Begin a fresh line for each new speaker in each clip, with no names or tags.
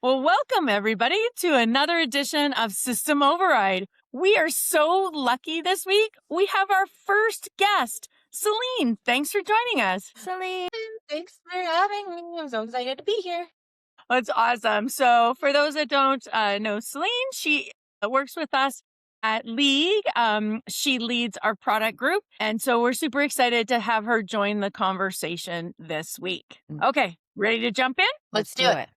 Well, welcome everybody to another edition of System Override. We are so lucky this week. We have our first guest, Celene. Thanks for joining us.
Celene, thanks for having me. I'm so excited to be here.
That's awesome. So for those that don't know Celene, she works with us at League. She leads our product group. And so we're super excited to have her join the conversation this week. Okay, ready to jump in?
Let's do it.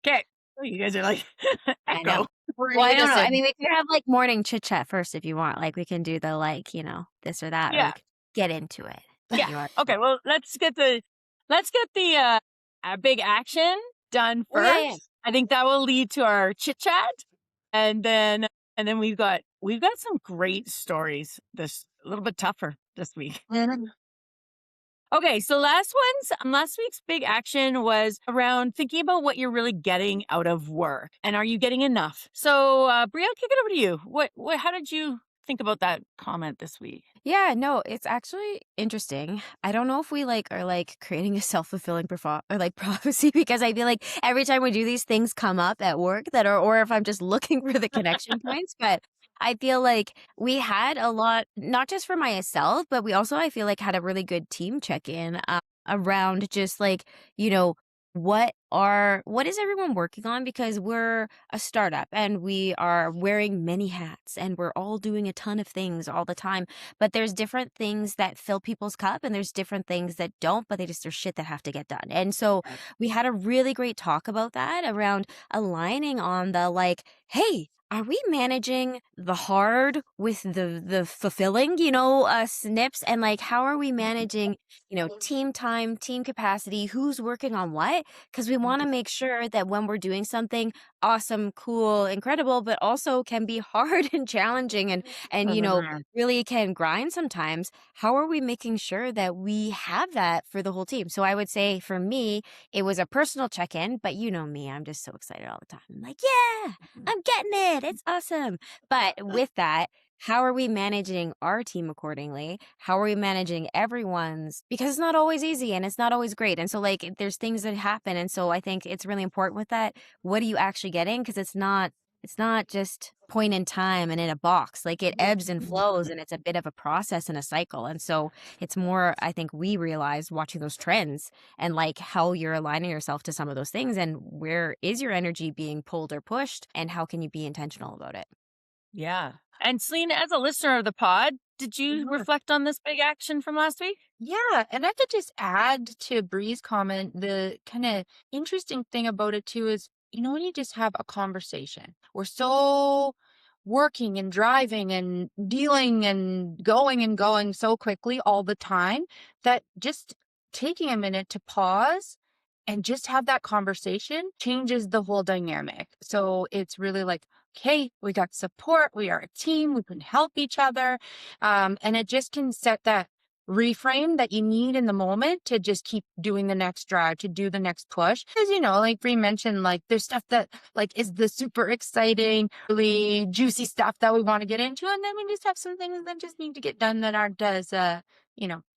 Okay. Oh, you guys are like,
I
echo.
know. Well, I don't know. I mean, we can have like morning chit chat first if you want. Like we can do the this or that, or
Yeah.
we can get into it.
Yeah. Okay. Well, let's get the big action done
Oh,
first.
yeah.
I think that will lead to our chit chat, and then we've got some great stories. This a little bit tougher this week. Okay, so last week's big action was around thinking about what you're really getting out of work, and are you getting enough? So, Bri, I'll kick it over to you. What? How did you think about that comment this week?
Yeah, no, it's actually interesting. I don't know if we are creating a self-fulfilling prophecy because I feel like every time we do these things come up at work or if I'm just looking for the connection points, but I feel like we had a lot, not just for myself, but we also, I feel like, had a really good team check-in around just what is everyone working on, because we're a startup and we are wearing many hats and we're all doing a ton of things all the time, but there's different things that fill people's cup and there's different things that don't, but there's shit that have to get done. And so we had a really great talk about that around aligning on the hey, are we managing the hard with the fulfilling, snips, and how are we managing, team time, team capacity, who's working on what? Because we want to make sure that when we're doing something awesome, cool, incredible, but also can be hard and challenging and really can grind sometimes, how are we making sure that we have that for the whole team? So I would say for me, it was a personal check-in, but you know me, I'm just so excited all the time. I'm like, yeah, I'm getting it. It's awesome. But with that, how are we managing our team accordingly? How are we managing everyone's? Because it's not always easy and it's not always great. And so there's things that happen. And so I think it's really important with that. What are you actually getting? Because it's not just point in time and in a box. Like it ebbs and flows and it's a bit of a process and a cycle. And so it's more, I think we realize watching those trends and how you're aligning yourself to some of those things and where is your energy being pulled or pushed and how can you be intentional about it?
Yeah. And Celene, as a listener of the pod, did you reflect on this big action from last week?
Yeah, and I could just add to Bree's comment, the kind of interesting thing about it too is, when you just have a conversation, we're so working and driving and dealing and going so quickly all the time that just taking a minute to pause and just have that conversation changes the whole dynamic. So it's really like, okay, we got support, we are a team, we can help each other. And it just can set that reframe that you need in the moment to just keep doing the next drive, to do the next push. Because, like Bri mentioned, there's stuff that is the super exciting, really juicy stuff that we want to get into. And then we just have some things that just need to get done that aren't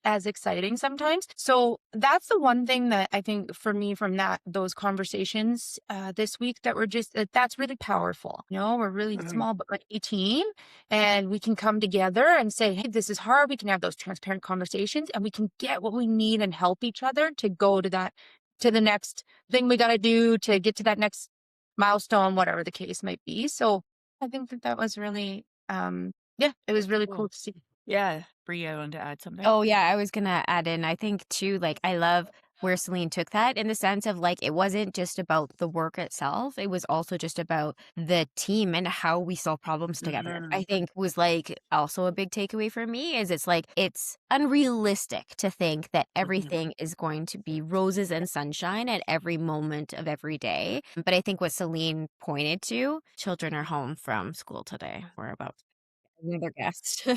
as exciting sometimes. So that's the one thing that I think for me from those conversations this week that were just, that's really powerful. We're really small, but like a team, and we can come together and say, hey, this is hard. We can have those transparent conversations and we can get what we need and help each other to go to the next thing we got to do to get to that next milestone, whatever the case might be. So I think that was really, it was really cool to see.
Yeah. Bri, I wanted to add something.
Oh, yeah, I was going to add in, I think too, I love where Celene took that in the sense of it wasn't just about the work itself. It was also just about the team and how we solve problems together. I think was also a big takeaway for me is it's unrealistic to think that everything is going to be roses and sunshine at every moment of every day. But I think what Celene pointed to, children are home from school today. We're about another guest.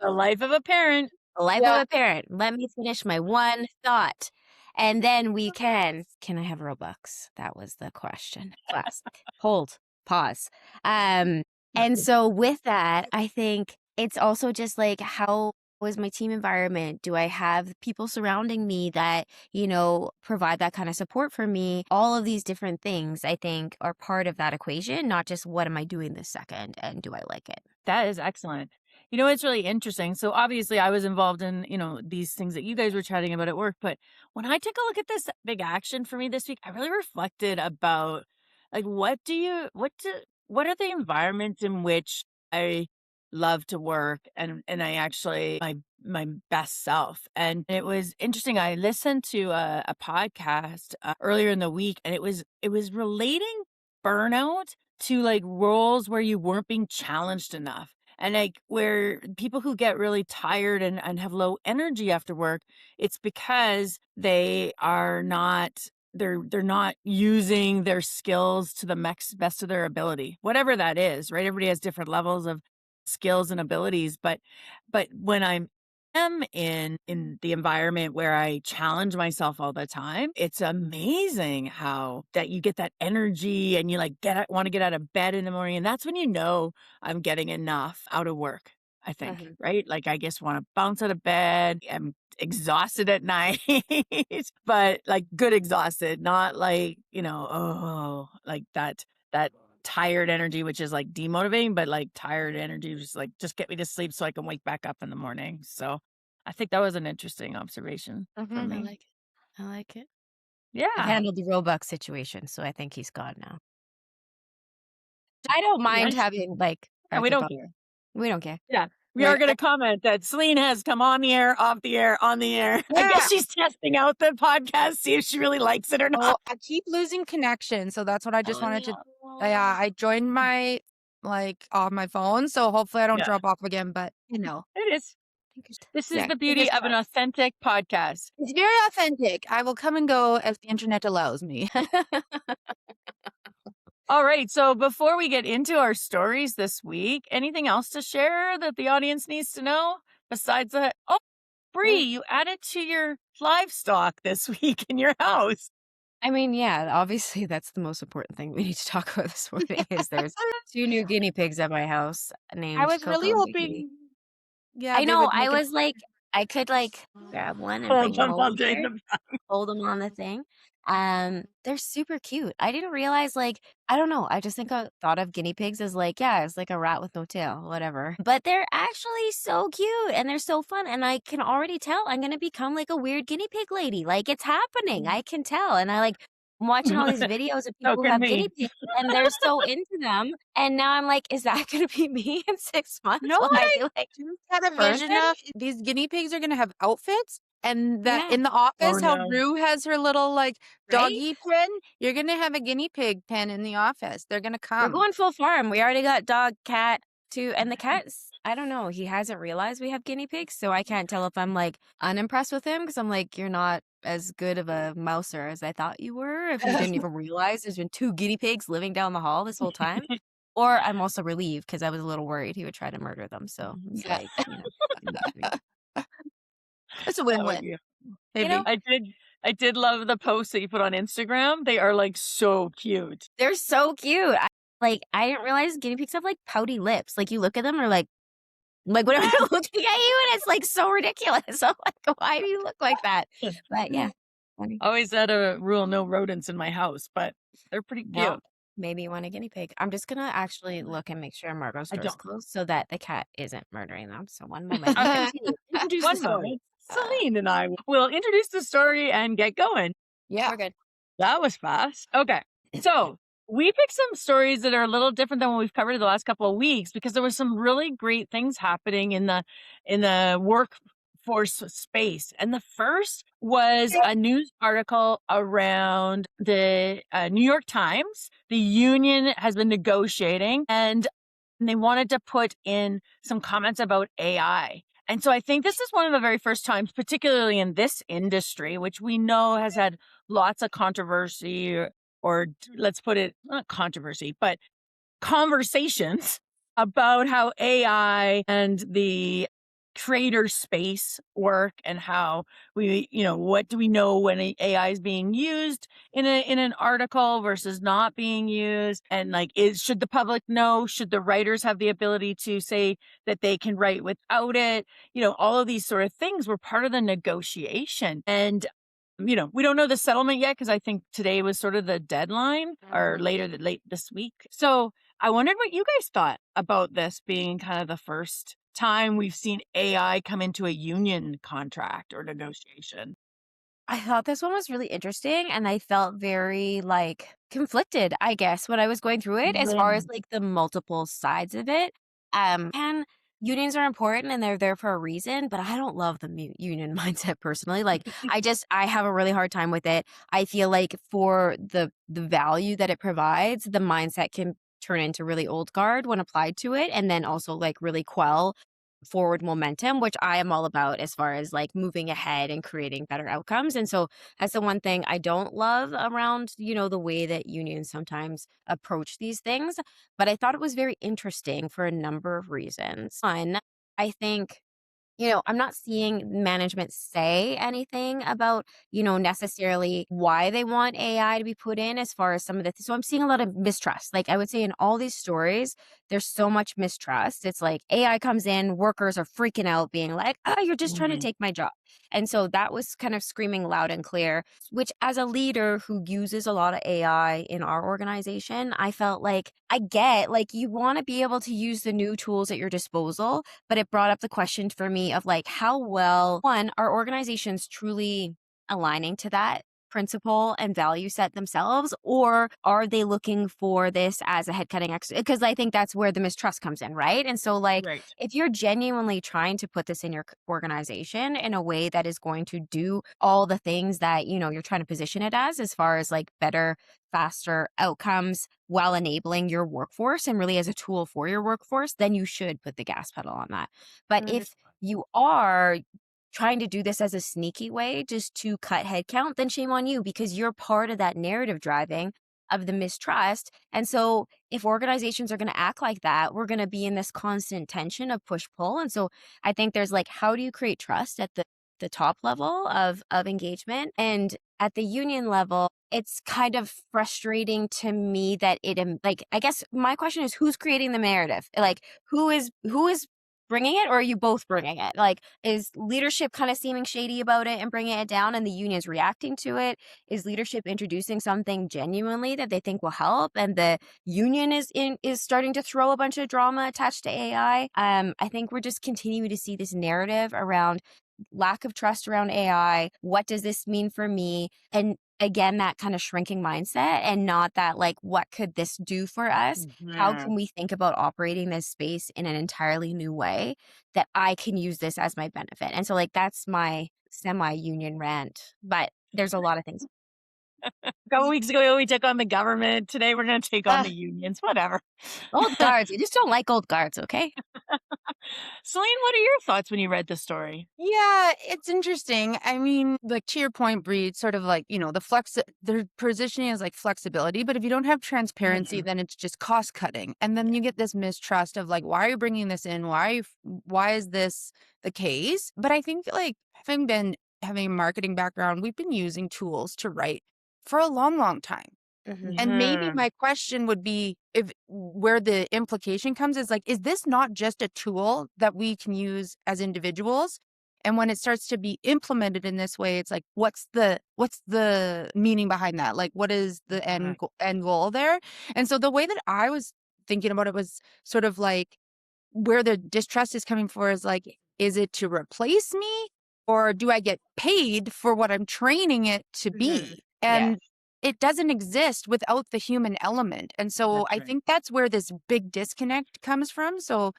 The life of a parent.
The life of a parent. Let me finish my one thought. And then we can I have Robux? That was the question. Classic. Hold. Pause. And so with that, I think it's also just how Was my team environment? Do I have people surrounding me that, provide that kind of support for me? All of these different things, I think, are part of that equation, not just what am I doing this second and do I like it?
That is excellent. It's really interesting. So obviously I was involved in, these things that you guys were chatting about at work, but when I took a look at this big action for me this week, I really reflected about like what are the environments in which I love to work and I actually my best self. And it was interesting. I listened to a podcast earlier in the week and it was relating burnout to like roles where you weren't being challenged enough. And like where people who get really tired and have low energy after work, it's because they're not using their skills to the best of their ability, whatever that is, right? Everybody has different levels of skills and abilities, but when I'm am in the environment where I challenge myself all the time, it's amazing how that you get that energy and you like want to get out of bed in the morning. And that's when I'm getting enough out of work, I think,
Mhm.
right? Like I just want to bounce out of bed. I'm exhausted at night, but like good exhausted, not like, oh, like that tired energy, which is like demotivating, but like tired energy, just get me to sleep so I can wake back up in the morning. So I think that was an interesting observation for
I
me.
like it. I like it. I've
Yeah.
handled the Robux situation, so I think he's gone now. I don't mind
Nice.
having like
And we
practical.
don't care.
We don't care.
Yeah. We are
Right.
going to comment that Celene has come on the air, off the air, on the air. I guess
Yeah.
she's testing out the podcast, see if she really likes it or not.
Oh, I keep losing connection, so that's what I just wanted to. Yeah, I joined my on my phone, so hopefully I don't
Yeah,
drop off again. But
it is. This is
yeah,
the
fingers
beauty of an
crossed.
authentic podcast.
It's very authentic. I will come and go as the internet allows me.
All right. So before we get into our stories this week, anything else to share that the audience needs to know besides that? Oh, Bri, you added to your livestock this week in your house.
I mean, yeah, obviously that's the most important thing we need to talk about this morning is there's 2 new guinea pigs at my house
I
named
was really
Coco and Baby.
hoping, yeah,
I
they
know,
would
I
make it.
was like, I could like grab one and bring
Hold
him
on,
over
while doing
here.
the
Hold them on the thing. They're super cute. I didn't realize, like, I don't know. I just think I thought of guinea pigs as like, yeah, it's like a rat with no tail, whatever. But they're actually so cute and they're so fun. And I can already tell I'm gonna become like a weird guinea pig lady. Like it's happening. I can tell. And I'm watching all these videos of
So
people who
can
have guinea
me.
pigs and they're so into them. And now I'm like, is that gonna be me in 6 months?
You know
Will
what
I
I
be like
just had a
burnt
vision
in?
of? These guinea pigs are gonna have outfits, and that
Yeah,
in the
Oh
office, how
no.
Rue has her little
right?
doggy pen, you're gonna have a guinea pig pen in the office. They're gonna
We're
come.
going full farm. We already got dog, cat, too, and the cat's I don't know, he hasn't realized we have guinea pigs, so I can't tell if I'm, like, unimpressed with him because 'cause I'm like, "You're not as good of a mouser as I thought you were, if you didn't even realize there's been 2 guinea pigs living down the hall this whole time." Or I'm also relieved because I was a little worried he would try to murder them, so it's
Yeah.
like, in between.
It's a
That would
win-win,
be
You know,
maybe.
I did love the posts that you put on Instagram. They are like so cute.
they're so cute. I didn't realize guinea pigs have, like, pouty lips. Like, you look at them, they're like, whenever they're looking at you, and it's, like, so ridiculous. I'm like, "Why do you look like that?" But, yeah, funny.
Always had a rule, no rodents in my house, but they're pretty
Well,
cute.
maybe you want a guinea pig. I'm just gonna actually look and make sure Margot's
I
door is
don't.
closed so that the cat isn't murdering them. So one moment. You
Okay.
continue. Introduce the
One
story.
moment. Celene and I will introduce the story and get going.
Yeah.
We're good.
That was fast. Okay. So we picked some stories that are a little different than what we've covered the last couple of weeks because there were some really great things happening in the workforce space. And the first was a news article around the New York Times. The union has been negotiating and they wanted to put in some comments about AI. And so I think this is one of the very first times, particularly in this industry, which we know has had lots of controversy or let's put it not controversy, but conversations about how AI and the creator space work and how we, what do we know when AI is being used in an article versus not being used? And like, should the public know? Should the writers have the ability to say that they can write without it? All of these sort of things were part of the negotiation. And we don't know the settlement yet because I think today was sort of the deadline or late this week. So I wondered what you guys thought about this being kind of the first time we've seen AI come into a union contract or negotiation.
I thought this one was really interesting, and I felt very, like, conflicted, I guess, when I was going through it as far as, like, the multiple sides of it. And unions are important, and they're there for a reason, but I don't love the union mindset personally. Like, I have a really hard time with it. I feel like for the value that it provides, the mindset can turn into really old guard when applied to it, and then also, like, really quell forward momentum, which I am all about as far as like moving ahead and creating better outcomes. And so that's the one thing I don't love around, the way that unions sometimes approach these things. But I thought it was very interesting for a number of reasons. One, I think I'm not seeing management say anything about, necessarily why they want AI to be put in as far as some of the so I'm seeing a lot of mistrust. Like I would say in all these stories, there's so much mistrust. It's like AI comes in, workers are freaking out, being like, oh, you're just trying to take my job. And so that was kind of screaming loud and clear, which as a leader who uses a lot of AI in our organization, I felt like I get like you want to be able to use the new tools at your disposal, but it brought up the question for me of like how well, one, are organizations truly aligning to that principle and value set themselves, or are they looking for this as a headcutting exercise? Because I think that's where the mistrust comes in, right? And so, like,
Right.
if you're genuinely trying to put this in your organization in a way that is going to do all the things that you're trying to position it as far as like better, faster outcomes while enabling your workforce and really as a tool for your workforce, then you should put the gas pedal on that. But if you are trying to do this as a sneaky way just to cut headcount, then shame on you because you're part of that narrative driving of the mistrust. And so if organizations are going to act like that, we're going to be in this constant tension of push pull. And so I think there's like, how do you create trust at the top level of engagement? And at the union level, it's kind of frustrating to me that like, I guess my question is who's creating the narrative? Like who is bringing it, or are you both bringing it? Like, is leadership kind of seeming shady about it and bringing it down and the union's reacting to it? Is leadership introducing something genuinely that they think will help and the union is starting to throw a bunch of drama attached to AI? I think we're just continuing to see this narrative around lack of trust around AI. What does this mean for me? And again, that kind of shrinking mindset and not that like, what could this do for us? How can we think about operating this space in an entirely new way that I can use this as my benefit? And so like, that's my semi-union rant, but there's a lot of things.
A couple weeks ago, we took on the government. Today, we're going to take on the unions. Whatever.
Old guards. I just don't like old guards, okay?
Celene, what are your thoughts when you read the story?
Yeah, it's interesting. I mean, like to your point, Bri, it's sort of like, their positioning is like flexibility, but if you don't have transparency, then it's just cost cutting. And then you get this mistrust of like, why are you bringing this in? Why is this the case? But I think like having a marketing background, we've been using tools to write for a long, long time. And maybe my question would be if where the implication comes is like, is this not just a tool that we can use as individuals? And when it starts to be implemented in this way, it's like, what's the meaning behind that? Like, what is the end goal there? And so the way that I was thinking about it was sort of like where the distrust is coming for is like, is it to replace me or do I get paid for what I'm training it to be? And it doesn't exist without the human element. And so I think that's where this big disconnect comes from. So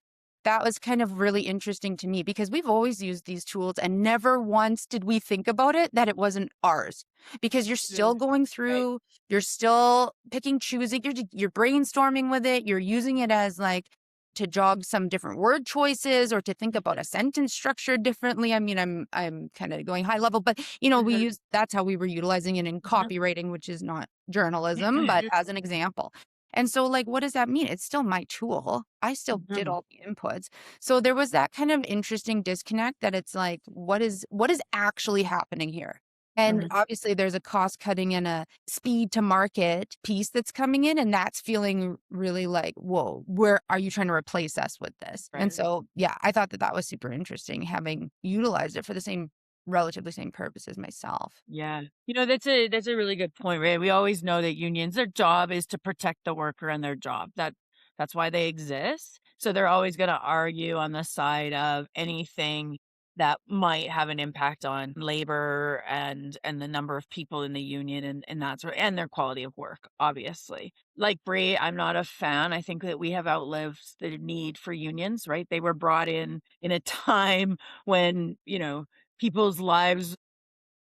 that was kind of really interesting to me because we've always used these tools and never once did we think about it that it wasn't ours because you're still going through, you're still picking, choosing, you're brainstorming with it. You're using it as like to jog some different word choices or to think about a sentence structure differently. I mean, I'm kind of going high level, but that's how we were utilizing it in copywriting, which is not journalism, but as an example. And so, like, what does that mean? It's still my tool. I still did
Mhm.
all the inputs. So there was that kind of interesting disconnect that it's like, what is actually happening here? And
Mhm.
obviously there's a cost cutting and a speed to market piece that's coming in. And that's feeling really like, whoa, where are you trying to replace us with this? And
Right.
so, yeah, I thought that that was super interesting having utilized it for the relatively same purpose as myself.
Yeah. That's a really good point, right? We always know that unions, their job is to protect the worker and their job. That's why they exist. So they're always going to argue on the side of anything that might have an impact on labor and the number of people in the union and that's and their quality of work, obviously. Like Brie, I'm not a fan. I think that we have outlived the need for unions, right? They were brought in a time when, people's lives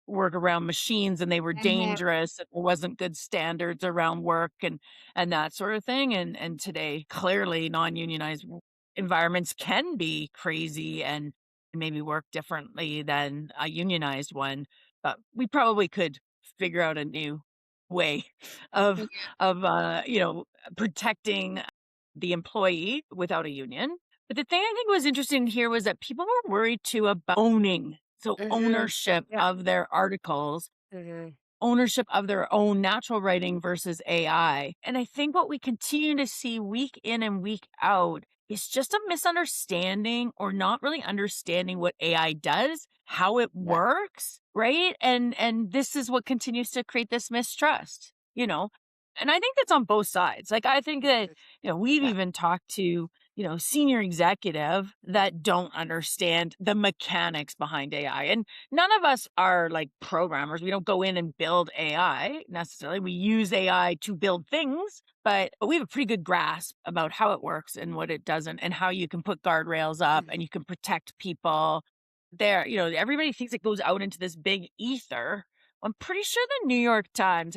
work around machines and they were
Mhm.
dangerous and there wasn't good standards around work and that sort of thing and today clearly non-unionized environments can be crazy and maybe work differently than a unionized one, but we probably could figure out a new way of protecting the employee without a union. But the thing I think was interesting here was that people were worried too about
Mhm.
ownership
Yeah.
of their articles,
Mhm.
ownership of their own natural writing versus AI. And I think what we continue to see week in and week out is just a misunderstanding or not really understanding what AI does, how it
Yeah.
works, right? And this is what continues to create this mistrust, you know. And I think that's on both sides. Like I think that, we've
Yeah.
even talked to, senior executive that don't understand the mechanics behind AI. And none of us are like programmers. We don't go in and build AI necessarily. We use AI to build things, but we have a pretty good grasp about how it works and what it doesn't, and how you can put guardrails up and
Mhm.
you can protect people. There, everybody thinks it goes out into this big ether. I'm pretty sure the New York Times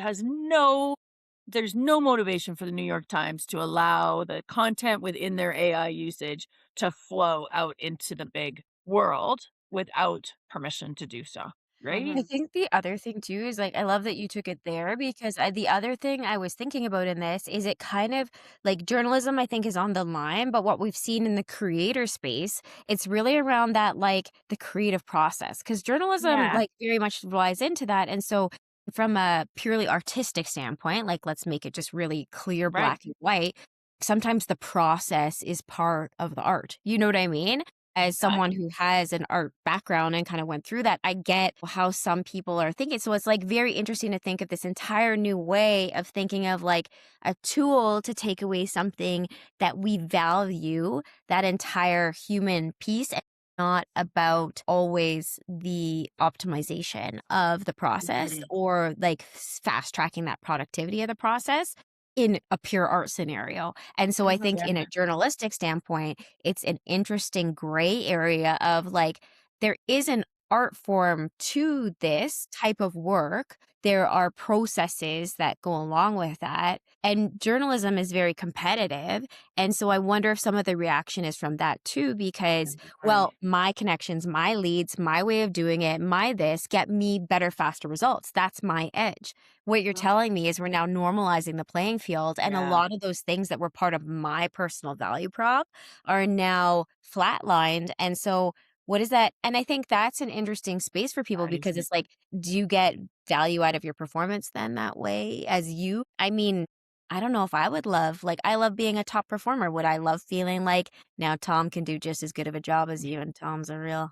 there's no motivation for the New York Times to allow the content within their AI usage to flow out into the big world without permission to do so, right?
I
Mhm.
think the other thing too is like I love that you took it there because the other thing I was thinking about in this is it kind of like journalism I think is on the line, but what we've seen in the creator space, it's really around that like the creative process because journalism
Yeah.
like very much relies into that. And so from a purely artistic standpoint, like let's make it just really clear,
Right.
black and white. Sometimes the process is part of the art. You know what I mean? As someone
Exactly.
who has an art background and kind of went through that, I get how some people are thinking. So it's like very interesting to think of this entire new way of thinking of like a tool to take away something that we value, that entire human piece, and not about always the optimization of the process
Mhm.
or like fast tracking that productivity of the process in a pure art scenario. And so I
Mhm.
think
Yeah.
in a journalistic standpoint, it's an interesting gray area of like, there is an art form to this type of work. There are processes that go along with that. And journalism is very competitive. And so I wonder if some of the reaction is from that too, because,
Right.
well, my connections, my leads, my way of doing it, my this get me better, faster results. That's my edge. What you're
Mhm.
telling me is we're now normalizing the playing field, and a
Yeah.
lot of those things that were part of my personal value prop are now flatlined, and so what is that? And I think that's an interesting space for people
Right.
because it's like, do you get value out of your performance then that way as you? I mean, I don't know if I would love like, I love being a top performer. Would I love feeling like now Tom can do just as good of a job as you, and Tom's a real,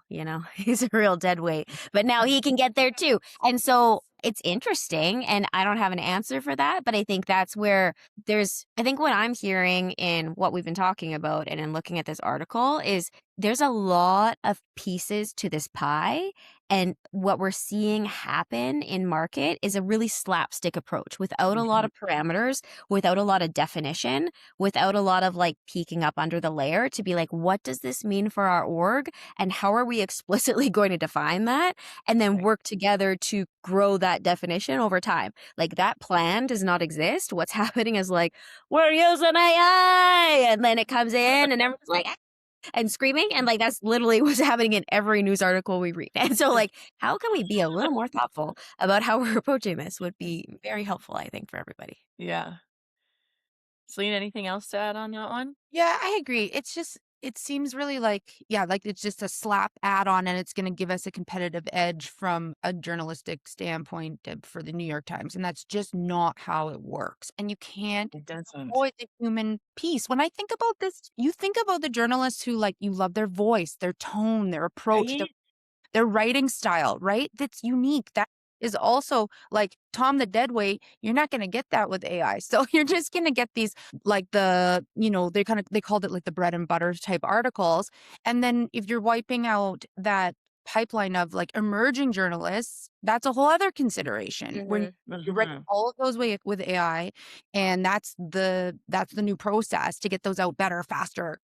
he's a real dead weight, but now he can get there too. And so it's interesting, and I don't have an answer for that, but I think that's where I think what I'm hearing in what we've been talking about and in looking at this article is there's a lot of pieces to this pie. And what we're seeing happen in market is a really slapstick approach without a lot
Mhm.
of parameters, without a lot of definition, without a lot of like peeking up under the layer to be like, what does this mean for our org? And how are we explicitly going to define that? And then
Right.
work together to grow that definition over time. Like that plan does not exist. What's happening is like, we're using AI. And then it comes in and everyone's like, "Ah," and screaming. And like, that's literally what's happening in every news article we read. And so, like, how can we be a little more thoughtful about how we're approaching this would be very helpful, I think, for everybody.
Yeah. Celene, anything else to add on that one?
Yeah, I agree. It's just it seems really like like it's just a slap add-on and it's going to give us a competitive edge from a journalistic standpoint for the New York Times, and that's just not how it works. And you can't
It doesn't.
avoid the human piece. When I think about this, you think about the journalists who like you love their voice, their tone, their approach,
Right?
their writing style, right? That's unique. That is also like Tom the Deadweight. You're not going to get that with AI. So you're just going to get these like they called it like the bread and butter type articles. And then if you're wiping out that pipeline of like emerging journalists, that's a whole other consideration. When you're writing all of those with AI, and that's the new process to get those out better, faster,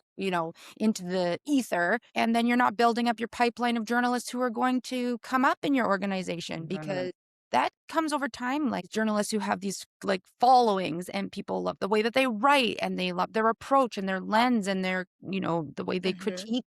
into the ether. And then you're not building up your pipeline of journalists who are going to come up in your organization because that comes over time. Like journalists who have these like followings and people love the way that they write and they love their approach and their lens and their, the way they critique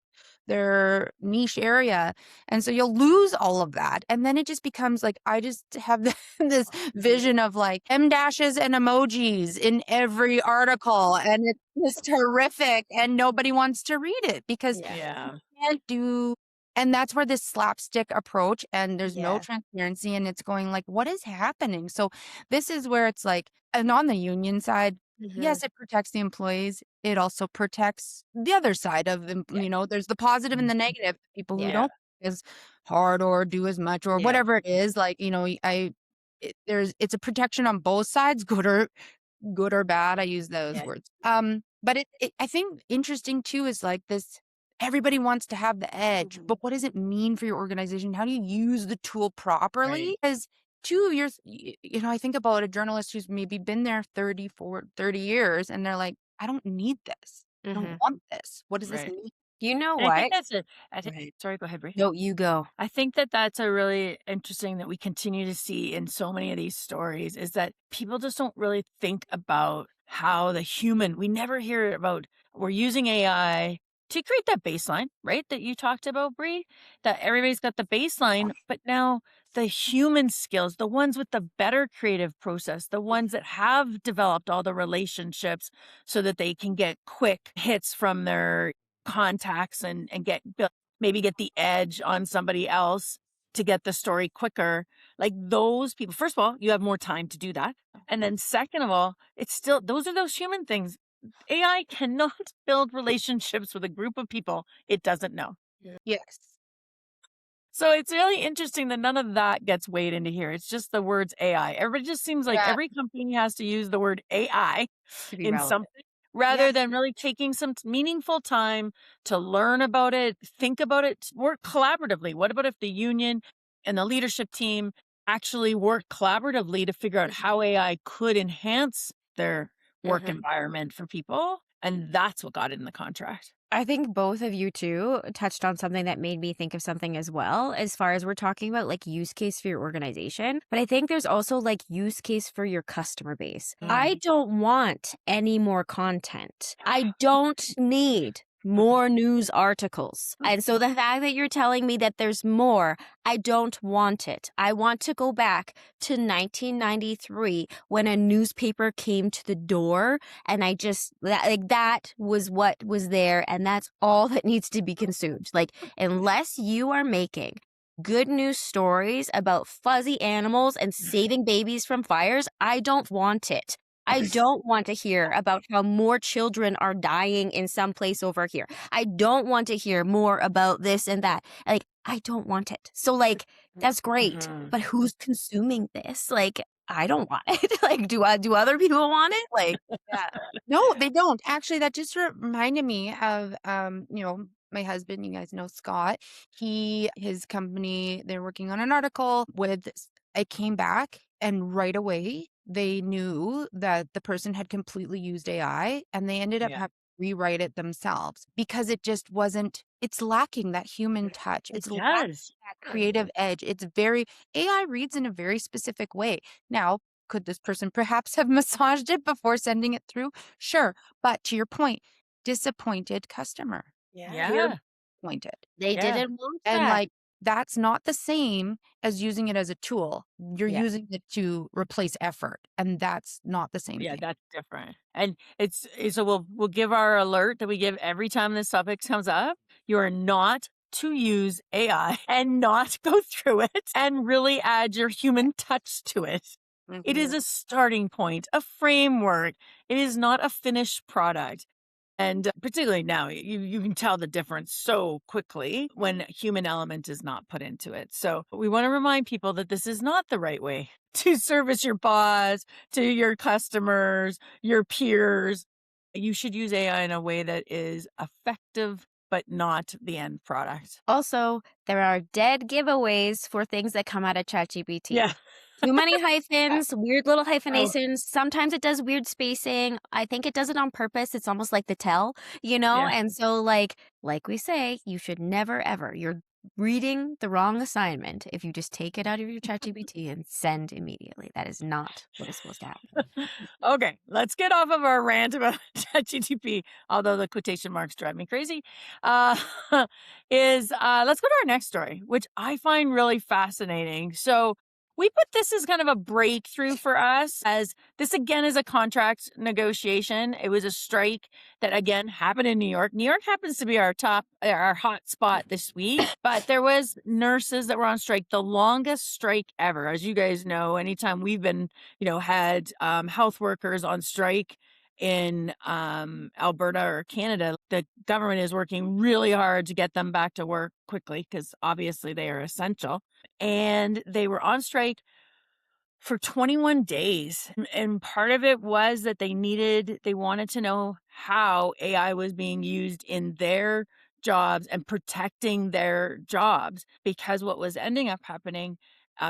their niche area. And so you'll lose all of that. And then it just becomes like, I just have this vision of like M dashes and emojis in every article. And it's just horrific. And nobody wants to read it because
Yeah.
can't do. And that's where this slapstick approach and there's no
Yeah.
transparency and it's going like, what is happening? So this is where it's like, and on the union side, yes, it protects the employees. It also protects the other side of them. There's the positive and the negative. People who
Yeah.
don't work as hard or do as much or
Yeah.
whatever it is, like, it's a protection on both sides, good or bad. I use those words. But I think interesting too is like this. Everybody wants to have the edge, but what does it mean for your organization? How do you use the tool properly?
Right.
Because 2 years, I think about a journalist who's maybe been there 30 years, and they're like, I don't need this. I don't want this. What does this
Right.
mean?
You know
And I think
what?
that's a. I think.
Right.
Sorry, go ahead, Bri.
No, you go.
I think that that's a really interesting that we continue to see in so many of these stories is that people just don't really think about how we never hear about, we're using AI to create that baseline, right? That you talked about, Bri, that everybody's got the baseline, but now the human skills, the ones with the better creative process, the ones that have developed all the relationships so that they can get quick hits from their contacts and maybe get the edge on somebody else to get the story quicker. Like those people, first of all, you have more time to do that. And then second of all, it's still, those are those human things. AI cannot build relationships with a group of people it doesn't know.
Yes.
So it's really interesting that none of that gets weighed into here. It's just the words AI. Everybody just seems like every company has to use the word AI
To be
in
relevant.
something rather than really taking some meaningful time to learn about it, think about it, work collaboratively. What about if the union and the leadership team actually work collaboratively to figure out how AI could enhance their work environment for people? And that's what got it in the contract.
I think both of you two touched on something that made me think of something as well, as far as we're talking about like use case for your organization. But I think there's also like use case for your customer base. I don't want any more content. I don't need more news articles. And so the fact that you're telling me that there's more, I don't want it. I want to go back to 1993 when a newspaper came to the door and that was what was there and that's all that needs to be consumed. Like unless you are making good news stories about fuzzy animals and saving babies from fires, I don't want it. I don't want to hear about how more children are dying in some place over here. I don't want to hear more about this and that. Like, I don't want it. So, like, that's great. But who's consuming this? Like, I don't want it. Like, do other people want it? Like,
Yeah. No, they don't. Actually, that just reminded me of my husband, you guys know Scott. His company, they're working on an article with I came back and right away they knew that the person had completely used AI and they ended up having to rewrite it themselves because it just wasn't, it's lacking that human touch. It's lacking that creative edge. AI reads in a very specific way. Now, could this person perhaps have massaged it before sending it through? Sure. But to your point, disappointed customer.
Yeah.
Disappointed.
they didn't want
And
that.
like, that's not the same as using it as a tool. You're
Yeah.
using it to replace effort, and that's not the same
Yeah,
thing.
that's different. And so we'll give our alert that we give every time this topic comes up. You are not to use AI and not go through it and really add your human touch to it. It is a starting point, a framework. It is not a finished product. And particularly now, you can tell the difference so quickly when human element is not put into it. So we want to remind people that this is not the right way to service your boss, to your customers, your peers. You should use AI in a way that is effective, but not the end product.
Also, there are dead giveaways for things that come out of ChatGPT.
Yeah.
Too many hyphens, weird little
Oh,
hyphenations. Sometimes it does weird spacing. I think it does it on purpose. It's almost like the tell, you know?
yeah.
And so like we say, you should never ever. You're reading the wrong assignment if you just take it out of your ChatGPT and send immediately. That is not what is supposed to happen.
Okay, let's get off of our rant about ChatGPT, although the quotation marks drive me crazy. Uh, let's go to our next story, which I find really fascinating. So we put this as kind of a breakthrough for us, as this again is a contract negotiation. It was a strike that again happened in New York. New York happens to be our hot spot this week, but there was nurses that were on strike, the longest strike ever. As you guys know, anytime we've been had health workers on strike in Alberta or Canada, the government is working really hard to get them back to work quickly because obviously they are essential. And they were on strike for 21 days. And part of it was that they wanted to know how AI was being used in their jobs and protecting their jobs, because what was ending up happening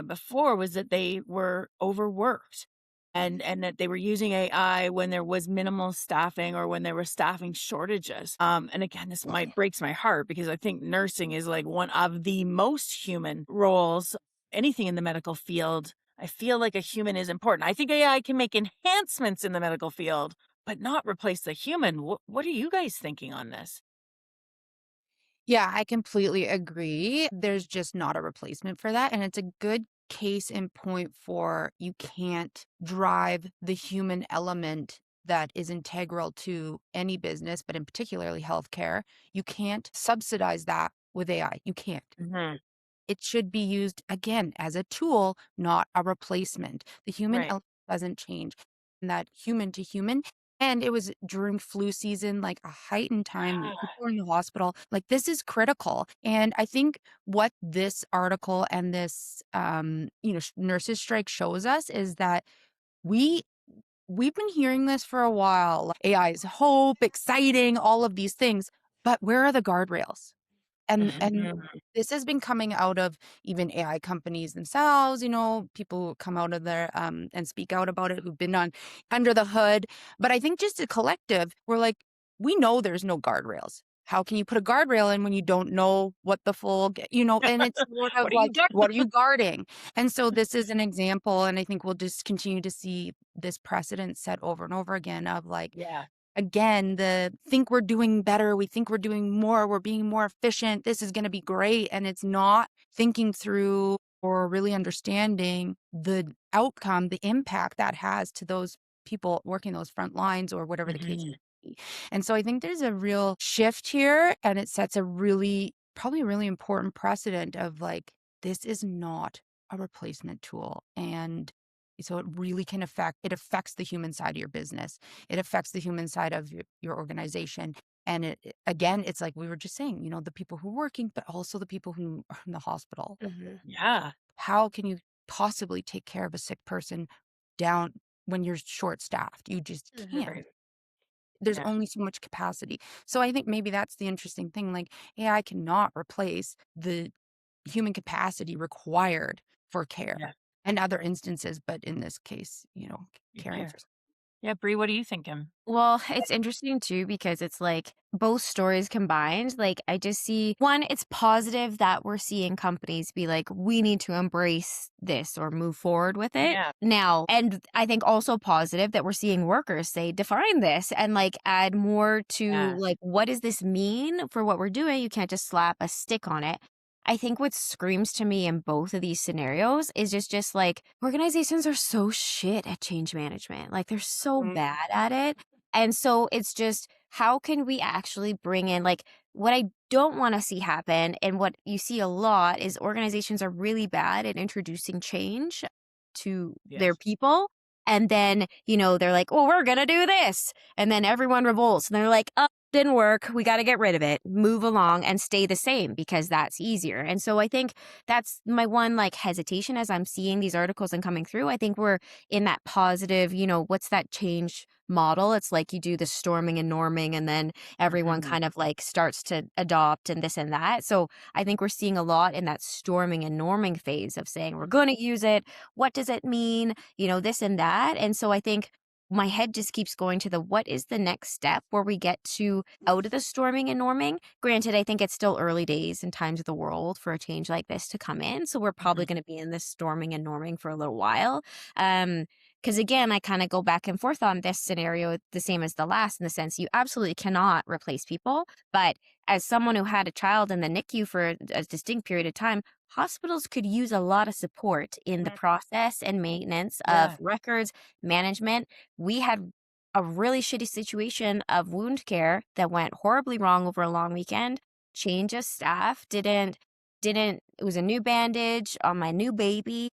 before was that they were overworked and that they were using AI when there was minimal staffing or when there were staffing shortages. And again, this breaks my heart because I think nursing is like one of the most human roles, anything in the medical field. I feel like a human is important. I think AI can make enhancements in the medical field, but not replace the human. What are you guys thinking on this?
Yeah, I completely agree. There's just not a replacement for that. And it's a good case in point for you can't drive the human element that is integral to any business, but in particularly healthcare. You can't subsidize that with AI. You can't.
Hmm.
It should be used again as a tool, not a replacement. The human
Right.
element doesn't change. And that human to human. And it was during flu season, like a heightened time,
Yeah.
people were in the hospital. Like this is critical. And I think what this article and this nurses strike shows us is that we we've been hearing this for a while. Like, AI is hope, exciting, all of these things. But where are the guardrails? And
Mhm.
this has been coming out of even AI companies themselves, people who come out of there and speak out about it, who've been on under the hood. But I think just a collective, we're like, we know there's no guardrails. How can you put a guardrail in when you don't know what the and it's sort of
What are you
like,
doing?
what are you guarding? And so this is an example, and I think we'll just continue to see this precedent set over and over again of like,
Yeah.
again, the think we're doing better, we think we're doing more, we're being more efficient, this is going to be great. And it's not thinking through or really understanding the outcome, the impact that has to those people working those front lines or whatever the case
Mhm.
may be. And so I think there's a real shift here, and it sets a probably really important precedent of like, this is not a replacement tool. And so it affects the human side of your business. It affects the human side of your organization. And again, it's like we were just saying, the people who are working, but also the people who are in the hospital.
Yeah.
How can you possibly take care of a sick person down when you're short staffed? You just can't.
Right.
There's
Yeah.
only so much capacity. So I think maybe that's the interesting thing. Like AI cannot replace the human capacity required for care
Yeah.
and other instances, but in this case, caring
Yeah.
for.
Yeah. Bri, what are you thinking?
Well, it's interesting too because it's like both stories combined. Like, I just see one, it's positive that we're seeing companies be like, we need to embrace this or move forward with it
Yeah.
now. And I think also positive that we're seeing workers say, define this and like add more to
Yeah.
like, what does this mean for what we're doing? You can't just slap a stick on it. I think what screams to me in both of these scenarios is just like organizations are so shit at change management. Like they're so
Mm.
bad at it. And so it's just how can we actually bring in like what I don't want to see happen and what you see a lot is organizations are really bad at introducing change to their
Yes.
people. And then, they're like, well, we're going to do this. And then everyone revolts and they're like, oh, didn't work. We got to get rid of it, move along and stay the same because that's easier. And so I think that's my one like hesitation as I'm seeing these articles and coming through. I think we're in that positive, what's that change model? It's like you do the storming and norming and then everyone kind of like starts to adopt and this and that. So I think we're seeing a lot in that storming and norming phase of saying we're going to use it. What does it mean? This and that. And so I think my head just keeps going to the what is the next step where we get to out of the storming and norming. Granted, I think it's still early days and times of the world for a change like this to come in. So we're probably going to be in this storming and norming for a little while. Because again, I kind of go back and forth on this scenario the same as the last in the sense you absolutely cannot replace people. But as someone who had a child in the NICU for a distinct period of time, hospitals could use a lot of support in the process and maintenance of
Yeah.
records, management. We had a really shitty situation of wound care that went horribly wrong over a long weekend. Change of staff didn't it was a new bandage on my new baby.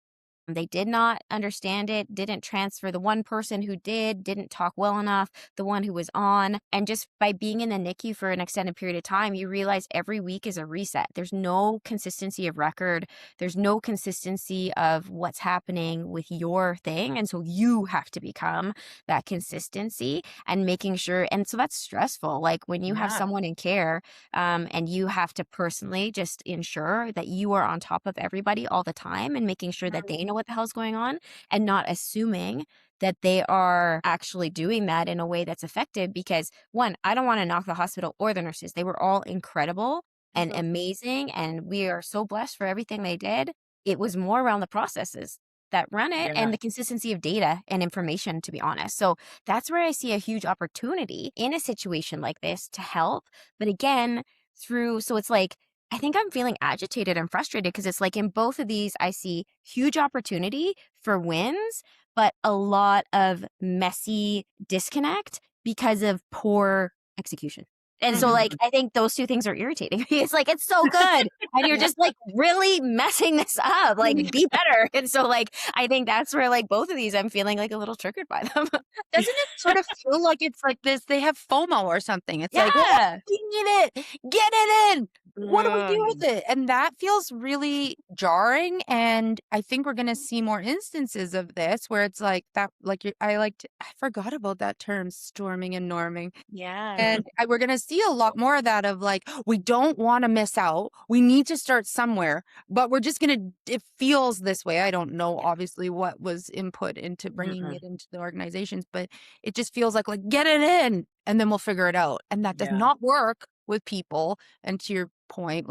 They did not understand it, didn't transfer. The one person who didn't talk well enough, the one who was on. And just by being in the NICU for an extended period of time, you realize every week is a reset. There's no consistency of record. There's no consistency of what's happening with your thing. And so you have to become that consistency and making sure. And so that's stressful. Like when you have
Yeah.
someone in care and you have to personally just ensure that you are on top of everybody all the time and making sure that they know what the hell's going on and not assuming that they are actually doing that in a way that's effective because one, I don't want to knock the hospital or the nurses. They were all incredible and amazing and we are so blessed for everything they did. It was more around the processes that run it
Yeah.
and the consistency of data and information, to be honest. So that's where I see a huge opportunity in a situation like this to help. But again, so it's like, I think I'm feeling agitated and frustrated because it's like in both of these, I see huge opportunity for wins, but a lot of messy disconnect because of poor execution. And so, like, I think those two things are irritating. It's like, it's so good. And you're just like really messing this up. Like, be better. And so, like, I think that's where, like, both of these, I'm feeling like a little triggered by them.
Doesn't it sort of feel like it's like this? They have FOMO or something. It's like, well,
Yeah.
we need it. Get it in. What do we do with it? And that feels really jarring. And I think we're going to see more instances of this where it's like that, I forgot about that term, storming and norming.
Yeah.
And we're going to see a lot more of that of like, we don't want to miss out. We need to start somewhere, but we're just going to, it feels this way. I don't know, obviously, what was input into bringing it into the organizations, but it just feels like get it in and then we'll figure it out. And that does not work with people. And to your point,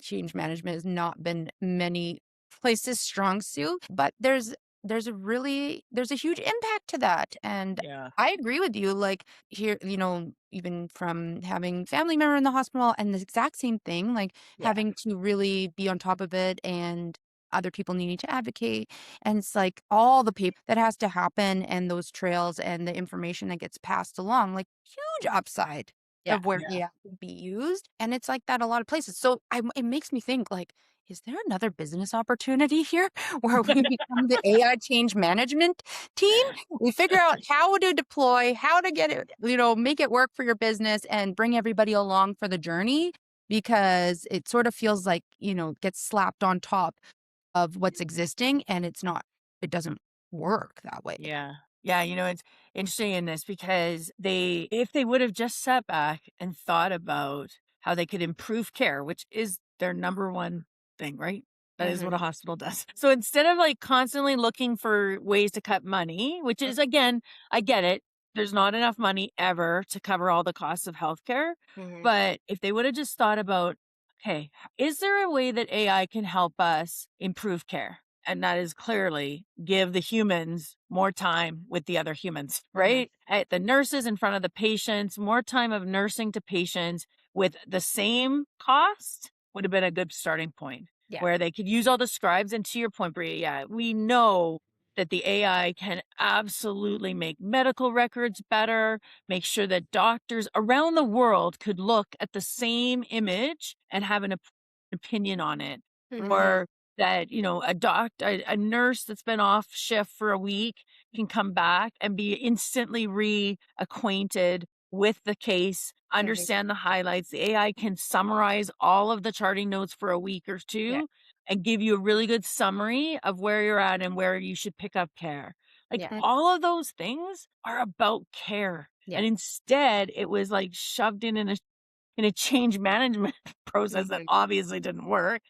change management has not been many places strong suit, but there's a huge impact to that. And
Yeah.
I agree with you. Like here, even from having family member in the hospital and the exact same thing, like having to really be on top of it and other people needing to advocate. And it's like all the paper that has to happen and those trails and the information that gets passed along, like huge upside of where AI can be used. And it's like that a lot of places. So it makes me think like, is there another business opportunity here where we become the AI change management team? We figure out how to deploy, how to get it, make it work for your business and bring everybody along for the journey because it sort of feels like, gets slapped on top of what's existing and it doesn't work that way.
Yeah. Yeah, it's interesting in this because if they would have just sat back and thought about how they could improve care, which is their number one thing, right? That is what a hospital does. So instead of like constantly looking for ways to cut money, which is again, I get it. There's not enough money ever to cover all the costs of healthcare. But if they would have just thought about, okay, is there a way that AI can help us improve care? And that is clearly give the humans more time with the other humans, right? At the nurses in front of the patients, more time of nursing to patients with the same cost would have been a good starting point
Yeah.
where they could use all the scribes. And to your point, Bria, yeah, we know that the AI can absolutely make medical records better, make sure that doctors around the world could look at the same image and have an opinion on it. Or that, a nurse that's been off shift for a week can come back and be instantly reacquainted with the case, understand the highlights. The AI can summarize all of the charting notes for a week or
Yeah.
two and give you a really good summary of where you're at and where you should pick up care. Like
Yeah.
all of those things are about care.
Yeah.
And instead, it was like shoved in a change management process that obviously didn't work,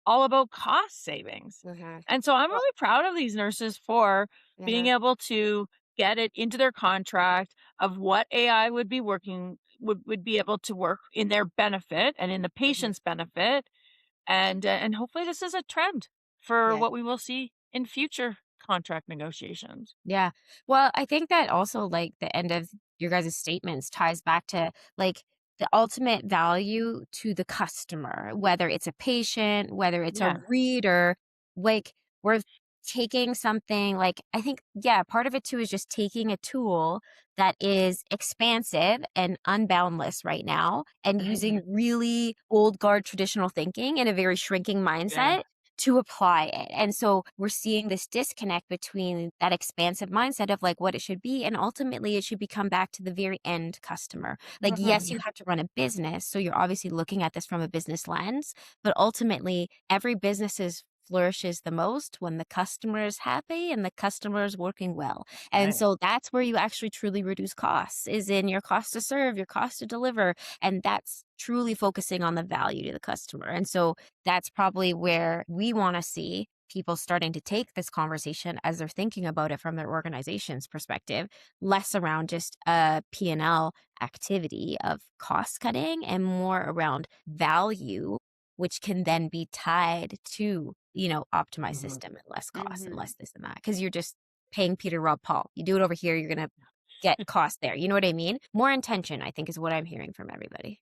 all about cost savings. And so I'm really proud of these nurses for being able to get it into their contract of what AI would be working would be able to work in their benefit and in the patient's benefit. And hopefully this is a trend for what we will see in future contract negotiations.
Yeah. Well, I think that also, like, the end of your guys' statements ties back to, like, the ultimate value to the customer, whether it's a patient, whether it's a
Yeah.
reader, like, we're taking something like, I think, yeah, part of it too is just taking a tool that is expansive and unboundless right now and using really old guard traditional thinking and a very shrinking
Yeah.
mindset to apply it. And so we're seeing this disconnect between that expansive mindset of like what it should be. And ultimately, it should become back to the very end customer. Like, yes, you have to run a business. So you're obviously looking at this from a business lens, but ultimately, every business flourishes the most when the customer is happy and the customer is working well. And
Right.
so that's where you actually truly reduce costs, is in your cost to serve, your cost to deliver. And that's truly focusing on the value to the customer. And so that's probably where we want to see people starting to take this conversation as they're thinking about it from their organization's perspective, less around just a P&L activity of cost cutting and more around value, which can then be tied to, optimized system and less cost and less this and that. Because you're just paying Peter, Rob, Paul. You do it over here, you're going to get cost there. You know what I mean? More intention, I think, is what I'm hearing from everybody.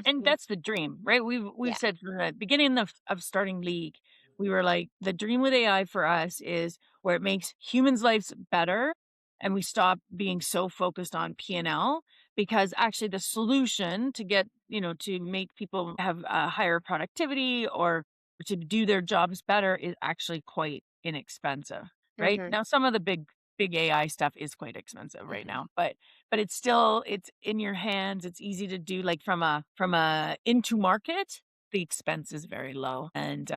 And that's the dream, right? We've
Yeah.
said from the beginning of starting League, we were like, the dream with AI for us is where it makes humans' lives better and we stop being so focused on P&L, because actually the solution to get, to make people have a higher productivity or to do their jobs better is actually quite inexpensive, right? Now some of the big AI stuff is quite expensive right now, but it's in your hands. It's easy to do, like from a into market, the expense is very low. And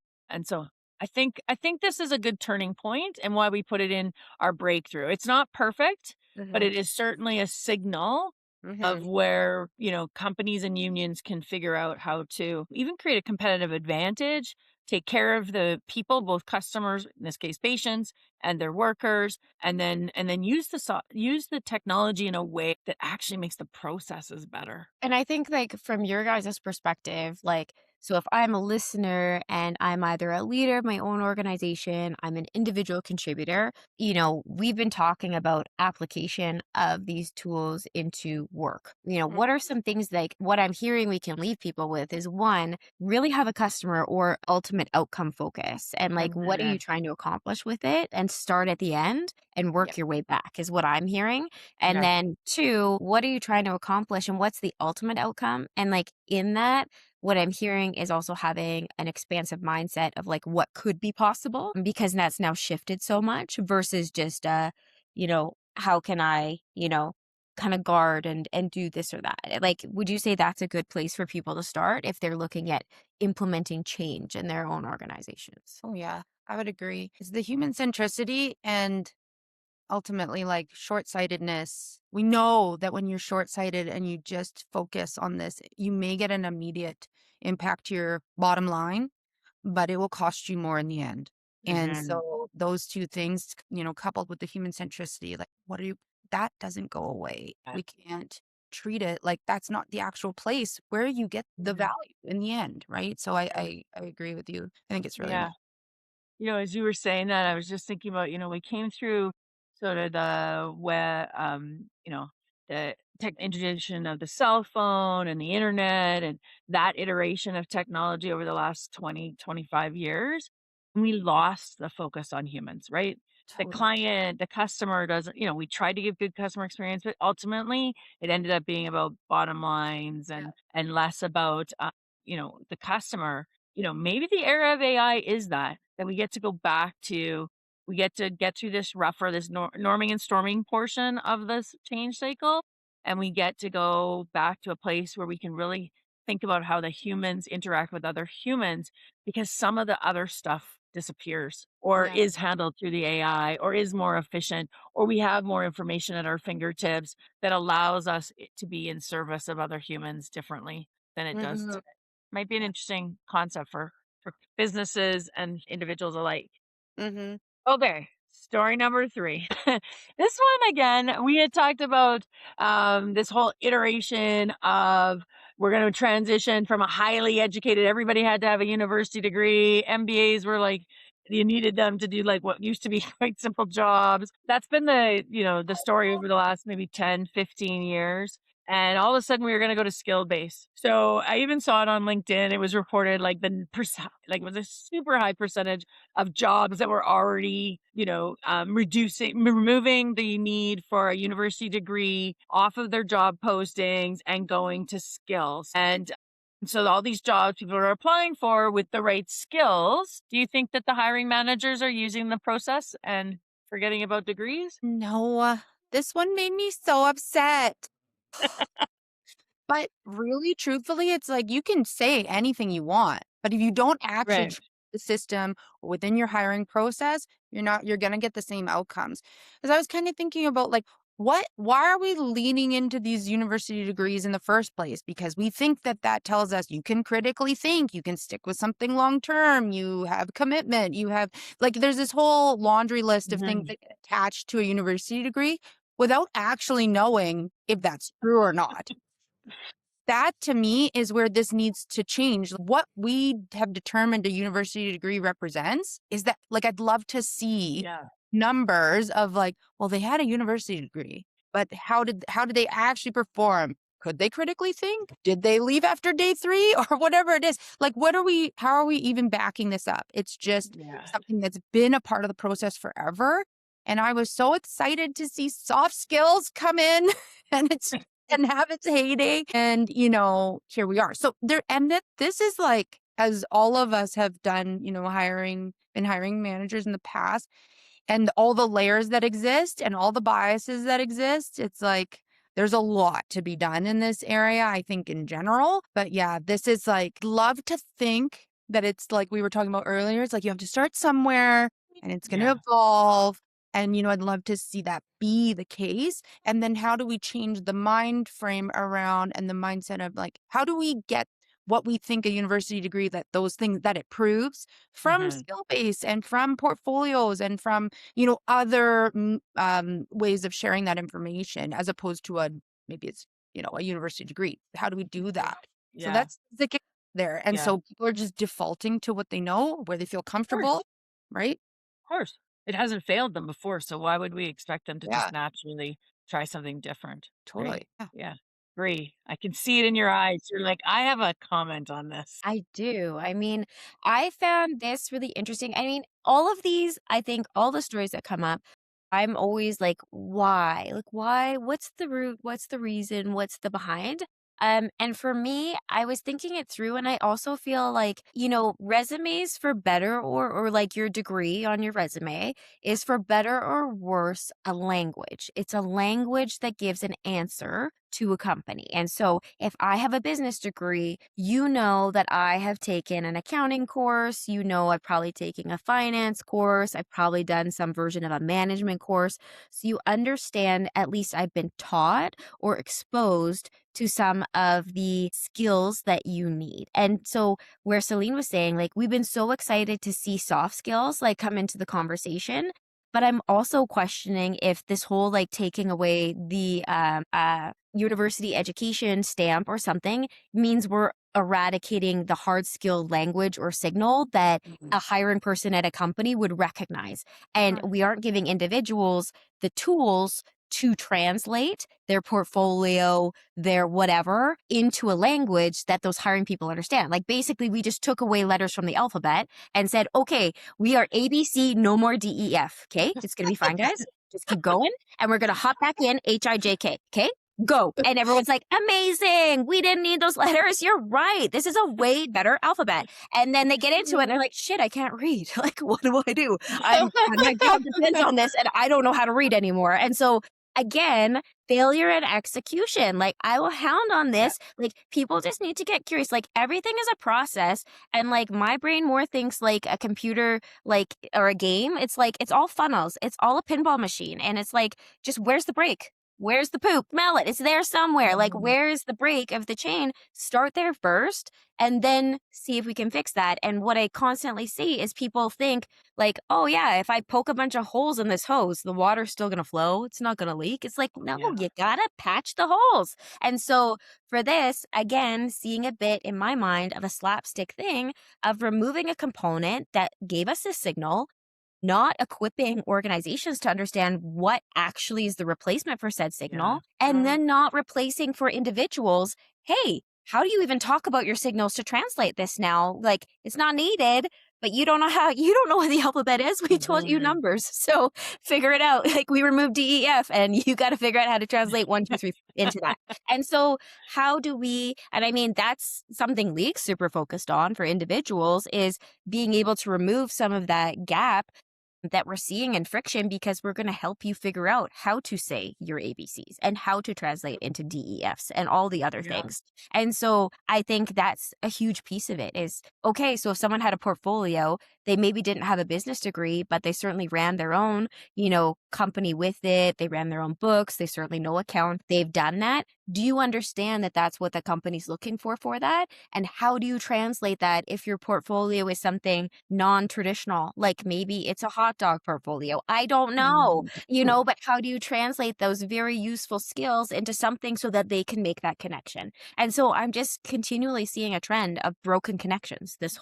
so I think this is a good turning point and why we put it in our breakthrough. It's not perfect, but it is certainly a signal of where, companies and unions can figure out how to even create a competitive advantage, take care of the people, both customers, in this case patients, and their workers, and then use the technology in a way that actually makes the processes better.
And I think, like, from your guys' perspective, like, so if I'm a listener and I'm either a leader of my own organization, I'm an individual contributor, we've been talking about application of these tools into work. What are some things, like, what I'm hearing we can leave people with is, one, really have a customer or ultimate outcome focus. And like, what are you trying to accomplish with it? And start at the end and work your way back, is what I'm hearing. And
Yeah.
then two, what are you trying to accomplish and what's the ultimate outcome? And like in that, what I'm hearing is also having an expansive mindset of like what could be possible, because that's now shifted so much versus just how can I, kind of guard and do this or that. Like, would you say that's a good place for people to start if they're looking at implementing change in their own organizations?
Oh, yeah, I would agree. It's the human centricity and ultimately like short-sightedness. We know that when you're short-sighted and you just focus on this, you may get an immediate impact to your bottom line, but it will cost you more in the end. And so those two things, coupled with the human centricity, like that doesn't go away. We can't treat it like that's not the actual place where you get the value in the end, right? So I agree with you. I think it's really
Yeah. As you were saying that, I was just thinking about, we came through sort of the where, the introduction of the cell phone and the internet and that iteration of technology over the last 20, 25 years, we lost the focus on humans, right? The
Totally.
client, the customer doesn't, we tried to give good customer experience, but ultimately it ended up being about bottom lines and less about, the customer. Maybe the era of AI is that we get to go back to, we get to get through this rougher, this norming and storming portion of this change cycle. And we get to go back to a place where we can really think about how the humans interact with other humans, because some of the other stuff disappears or
Yeah.
is handled through the AI or is more efficient, or we have more information at our fingertips that allows us to be in service of other humans differently than it does
Mhm.
today. Might be an interesting concept for businesses and individuals alike.
Mhm.
Okay, story number 3. This one again, we had talked about this whole iteration of we're going to transition from a highly educated, everybody had to have a university degree. MBAs were like, you needed them to do like what used to be quite simple jobs. That's been the story over the last maybe 10, 15 years. And all of a sudden we were going to go to skill based. So I even saw it on LinkedIn. It was reported like like it was a super high percentage of jobs that were already, removing the need for a university degree off of their job postings and going to skills. And so all these jobs people are applying for with the right skills. Do you think that the hiring managers are using the process and forgetting about degrees?
No, this one made me so upset. But really, truthfully, it's like you can say anything you want, but if you don't actually
Right.
trust the system or within your hiring process, you're gonna get the same outcomes. Because I was kind of thinking about like why are we leaning into these university degrees in the first place? Because we think that that tells us you can critically think, you can stick with something long term, you have commitment, you have like there's this whole laundry list of things
Mhm.
that get attached to a university degree without actually knowing if that's true or not. That to me is where this needs to change. What we have determined a university degree represents is that, like, I'd love to see
Yeah.
numbers of like, well, they had a university degree, but how did they actually perform? Could they critically think? Did they leave after day 3 or whatever it is? Like, how are we even backing this up? It's just
Yeah.
something that's been a part of the process forever. And I was so excited to see soft skills come in and and have its heyday. And, here we are. So and that this is like, as all of us have done, been hiring managers in the past and all the layers that exist and all the biases that exist, it's like, there's a lot to be done in this area, I think, in general. But yeah, this is like, love to think that it's like we were talking about earlier. It's like you have to start somewhere and it's going to
Yeah.
evolve. And, I'd love to see that be the case. And then how do we change the mind frame around and the mindset of like, how do we get what we think a university degree that those things that it proves from
Mhm.
skill base and from portfolios and from other ways of sharing that information as opposed to maybe it's, a university degree. How do we do that? So
Yeah.
that's the kick there. And
Yeah.
so people are just defaulting to what they know, where they feel
Of course.
comfortable, right?
Of course. It hasn't failed them before, so why would we expect them to
Yeah,
just naturally try something different, right?
totally. Yeah.
Yeah. Agree. I can see it in your eyes. You're like, "I have a comment on this."
I do. I mean, I found this really interesting. I mean, all of these, I think all the stories that come up, I'm always like, why? Like, why? What's the root? What's the reason? What's the behind? And for me, I was thinking it through, and I also feel like, resumes for better or like your degree on your resume is for better or worse a language. It's a language that gives an answer to a company. And so if I have a business degree, you know that I have taken an accounting course, I've probably taken a finance course, I've probably done some version of a management course. So you understand, at least I've been taught or exposed to some of the skills that you need. And so where Celene was saying, like, we've been so excited to see soft skills like come into the conversation. But I'm also questioning if this whole like taking away the university education stamp or something means we're eradicating the hard skill language or signal that
Mhm.
a hiring person at a company would recognize. And
Sure.
we aren't giving individuals the tools to translate their portfolio, their whatever, into a language that those hiring people understand. Like basically, we just took away letters from the alphabet and said, okay, we are ABC, no more DEF. Okay, it's going to be fine, guys. Just keep going. And we're going to hop back in HIJK. Okay, go. And everyone's like, amazing. We didn't need those letters. You're right. This is a way better alphabet. And then they get into it and they're like, shit, I can't read. Like, what do I do? My job depends on this and I don't know how to read anymore. And so again, failure and execution. Like, I will hound on this. Like, people just need to get curious. Like, everything is a process. And like, my brain more thinks like a computer, like, or a game. It's like, it's all funnels. It's all a pinball machine. And it's like, just where's the break? Where's the poop? Smell it. It's there somewhere. Like, where is the break of the chain? Start there first and then see if we can fix that. And what I constantly see is people think like, oh yeah, if I poke a bunch of holes in this hose, the water's still going to flow. It's not going to leak. It's like, no, you gotta patch the holes. And so for this, again, seeing a bit in my mind of a slapstick thing of removing a component that gave us a signal, not equipping organizations to understand what actually is the replacement for said signal, and then not replacing for individuals. Hey, how do you even talk about your signals to translate this now? Like, it's not needed, but you don't know what the alphabet is. We told you numbers. So figure it out. Like, we removed DEF and you got to figure out how to translate 1, 2, 3 into that. And so how do we, and I mean, that's something League's super focused on for individuals, is being able to remove some of that gap that we're seeing in friction, because we're going to help you figure out how to say your ABCs and how to translate into DEFs and all the other things. And so I think that's a huge piece of it is, okay, so if someone had a portfolio, they maybe didn't have a business degree, but they certainly ran their own, company with it. They ran their own books. They certainly know account. They've done that. Do you understand that that's what the company's looking for that? And how do you translate that if your portfolio is something non-traditional, like maybe it's a hot dog portfolio? I don't know, but how do you translate those very useful skills into something so that they can make that connection? And so I'm just continually seeing a trend of broken connections. This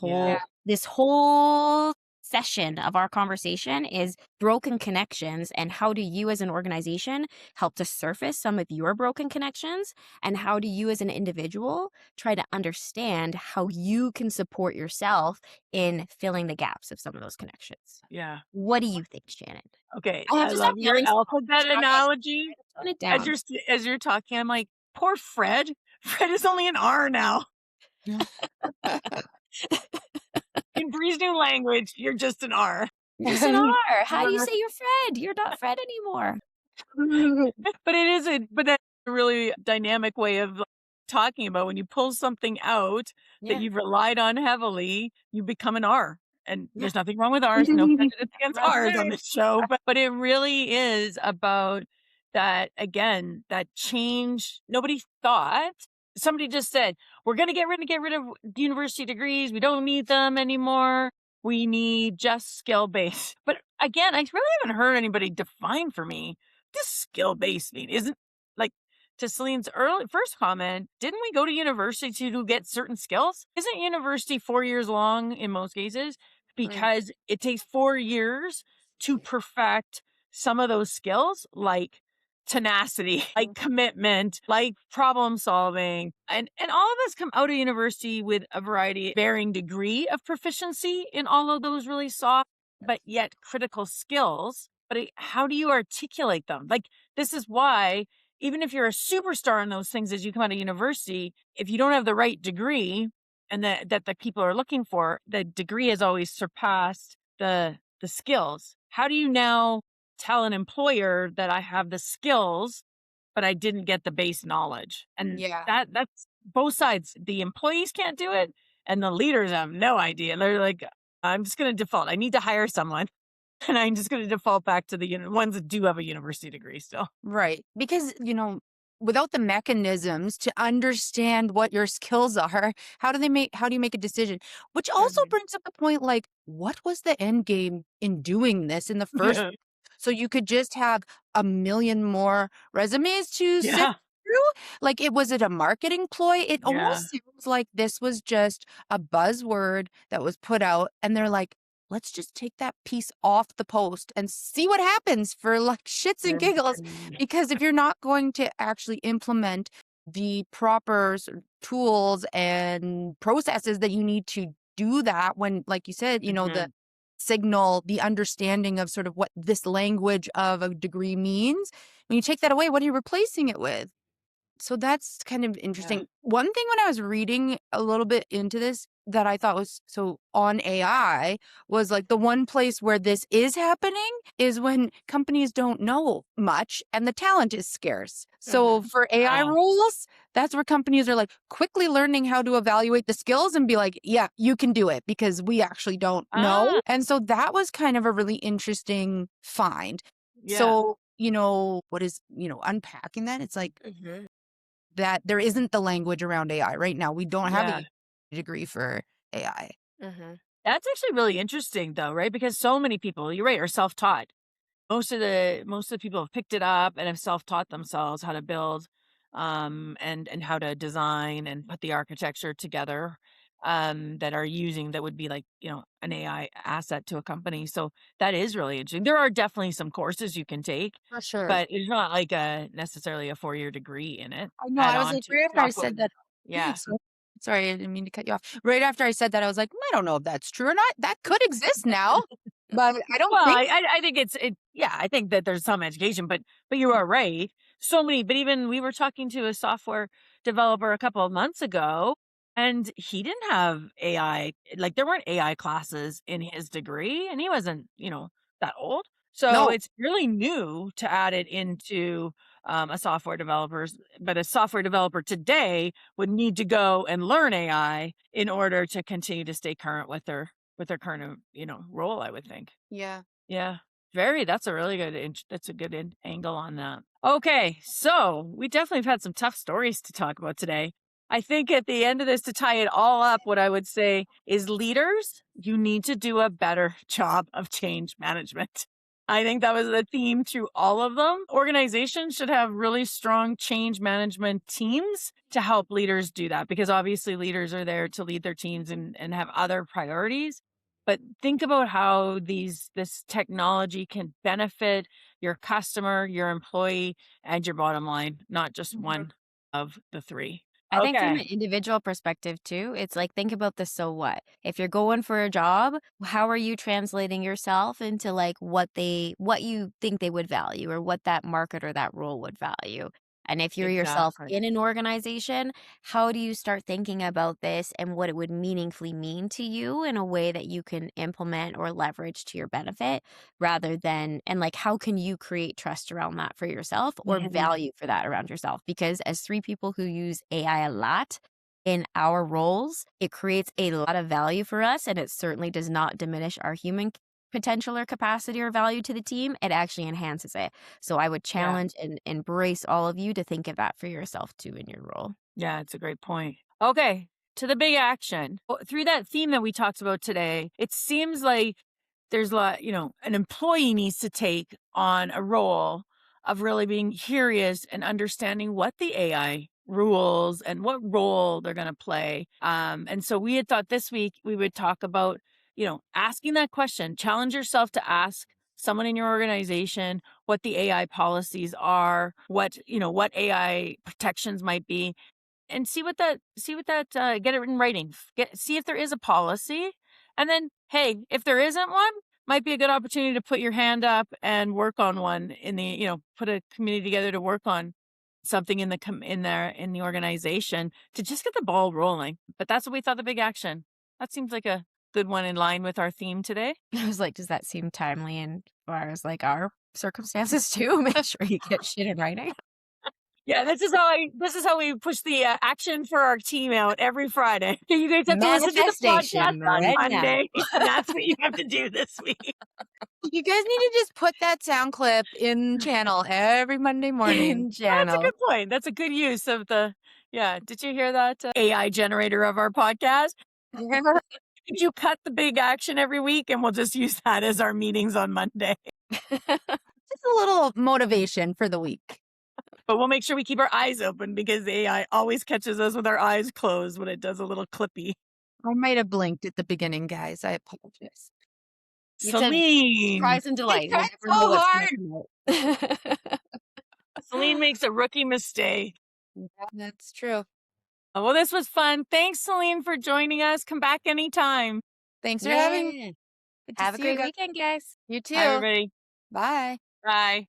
whole session of our conversation is broken connections, and how do you as an organization help to surface some of your broken connections, and how do you as an individual try to understand how you can support yourself in filling the gaps of some of those connections. What do you think, Shannon?
Okay, I love your alphabet analogy.
Tone it down.
As you're talking, I'm like, poor Fred. Fred is only an R now. In Bri's new language, you're just an R.
You're just an R. How do you say you're Fred? You're not Fred anymore.
But that's a really dynamic way of talking about when you pull something out that you've relied on heavily, you become an R. And there's nothing wrong with R's. No prejudice against R's on this show. But it really is about that, again, that change. Nobody thought. Somebody just said, we're going to get rid of university degrees. We don't need them anymore. We need just skill-based. But again, I really haven't heard anybody define for me this skill-based mean. Isn't, like, to Celene's first comment, didn't we go to university to get certain skills? Isn't university 4 years long in most cases? Because it takes 4 years to perfect some of those skills, like tenacity, like commitment, like problem solving. And all of us come out of university with a variety, varying degree of proficiency in all of those really soft, but yet critical skills. But how do you articulate them? Like, this is why, even if you're a superstar in those things as you come out of university, if you don't have the right degree and that the people are looking for, the degree has always surpassed the skills. How do you now tell an employer that I have the skills, but I didn't get the base knowledge? And that's both sides. The employees can't do it, and the leaders have no idea. They're like, I'm just going to default. I need to hire someone. And I'm just going to default back to the ones that do have a university degree still.
Right. Because, without the mechanisms to understand what your skills are, how do you make a decision? Which also brings up the point, like, what was the end game in doing this in the first? So you could just have a million more resumes to sift through? Like, was it a marketing ploy? It almost seems like this was just a buzzword that was put out, and they're like, let's just take that piece off the post and see what happens for like shits and giggles. Because if you're not going to actually implement the proper tools and processes that you need to do that, when, like you said, the signal, the understanding of sort of what this language of a degree means, when you take that away, what are you replacing it with? So that's kind of interesting. One thing when I was reading a little bit into this that I thought was so on AI was like the one place where this is happening is when companies don't know much and the talent is scarce. So for AI
Wow.
roles, that's where companies are like quickly learning how to evaluate the skills and be like, yeah, you can do it because we actually don't know. And so that was kind of a really interesting find.
Yeah.
So, what is, unpacking that, it's like, that there isn't the language around AI right now. We don't have a degree for AI.
That's actually really interesting though, right? Because so many people, you're right, are self-taught. Most of the people have picked it up and have self-taught themselves how to build and how to design and put the architecture together that are using that would be like, an AI asset to a company. So that is really interesting. There are definitely some courses you can take,
For sure.
but it's not like necessarily a 4-year degree in it.
I know.
Add
I was
on
like,
to
right after I
software.
said that.
Yeah.
Sorry, I didn't mean to cut you off. Right after I said that, I was like, I don't know if that's true or not. That could exist now, but I don't
Well,
think.
I think yeah, I think that there's some education, but you are right. So many, but even we were talking to a software developer a couple of months ago, and he didn't have AI, like there weren't AI classes in his degree, and he wasn't, that old. So
No.
it's really new to add it into a software developer's, but a software developer today would need to go and learn AI in order to continue to stay current with their current, role, I would think.
Yeah.
Yeah. That's a really good, that's a good angle on that. Okay. So we definitely have had some tough stories to talk about today. I think at the end of this, to tie it all up, what I would say is leaders, you need to do a better job of change management. I think that was the theme through all of them. Organizations should have really strong change management teams to help leaders do that, because obviously leaders are there to lead their teams and have other priorities. But think about how this technology can benefit your customer, your employee, and your bottom line, not just one of the three.
I think from
Okay.
an individual perspective too, it's like think about the so what. If you're going for a job, how are you translating yourself into like what you think they would value or what that market or that role would value? And if you're yourself
Exactly.
in an organization, how do you start thinking about this and what it would meaningfully mean to you in a way that you can implement or leverage to your benefit rather than, and like, how can you create trust around that for yourself or value for that around yourself? Because as three people who use AI a lot in our roles, it creates a lot of value for us and it certainly does not diminish our human potential or capacity or value to the team. It actually enhances it. So I would
Yeah.
challenge and embrace all of you to think of that for yourself too in your role.
Yeah, it's a great point. Okay, to the big action. Through that theme that we talked about today, it seems like there's a lot, an employee needs to take on a role of really being curious and understanding what the AI rules and what role they're going to play. And so we had thought this week we would talk about, asking that question, challenge yourself to ask someone in your organization what the AI policies are, what AI protections might be, and get it in writing. See if there is a policy. And then, hey, if there isn't one, might be a good opportunity to put your hand up and work on one put a community together to work on something in the organization to just get the ball rolling. But that's what we thought, the big action. That seems like a good one in line with our theme today.
I was like, does that seem timely in far as like our circumstances too? Make sure you get shit in writing.
Yeah, this is how we push the action for our team out every Friday. You guys have to listen to the podcast
Manifestation
on
right now.
Monday. That's what you have to do this week.
You guys need to just put that sound clip in channel every Monday morning.
In
That's a
channel.
good point. That's a good use of the, yeah. Did you hear that AI generator of our podcast? Could you cut the big action every week and we'll just use that as our meetings on Monday?
Just a little motivation for the week.
But we'll make sure we keep our eyes open because the AI always catches us with our eyes closed when it does a little clippy.
I might have blinked at the beginning, guys. I apologize. You said
Celene.
Surprise and delight.
tried
We'll
so
never know what's
hard.
gonna come out.
Celine makes a rookie mistake.
That's true.
Well, this was fun. Thanks, Celine, for joining us. Come back anytime.
Thanks for having me.
Yeah.
Good to
Have a
see you
great
guys.
weekend, guys.
You too.
Bye, everybody.
Bye.
Bye.